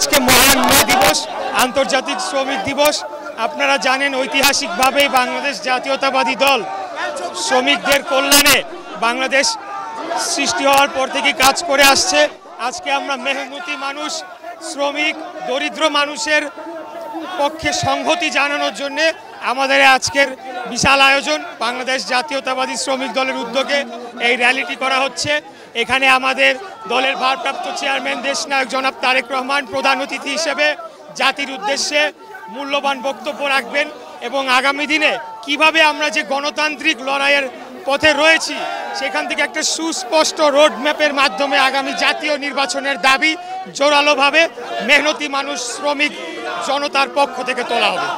আজকে মহান মে দিবস, আন্তর্জাতিক শ্রমিক দিবস। আপনারা জানেন ঐতিহাসিকভাবেই বাংলাদেশ জাতীয়তাবাদী দল শ্রমিকদের কল্যাণে বাংলাদেশ সৃষ্টি হওয়ার পর থেকে কাজ করে আসছে। আজকে আমরা মেহনতি মানুষ, শ্রমিক, দরিদ্র মানুষের পক্ষে সংহতি জানানোর জন্যে আমাদের আজকের বিশাল আয়োজন। বাংলাদেশ জাতীয়তাবাদী শ্রমিক দলের উদ্যোগে এই র্যালিটি করা হচ্ছে। এখানে আমাদের দলের ভারপ্রাপ্ত চেয়ারম্যান দেশনায়ক জনাব তারেক রহমান প্রধান অতিথি হিসেবে জাতির উদ্দেশ্যে মূল্যবান বক্তব্য রাখবেন এবং আগামী দিনে কিভাবে আমরা যে গণতান্ত্রিক লড়াইয়ের পথে রয়েছি সেখান থেকে একটা সুস্পষ্ট রোড ম্যাপের মাধ্যমে আগামী জাতীয় নির্বাচনের দাবি জোরালোভাবে মেহনতি মানুষ, শ্রমিক জনতার পক্ষ থেকে তোলা হবে।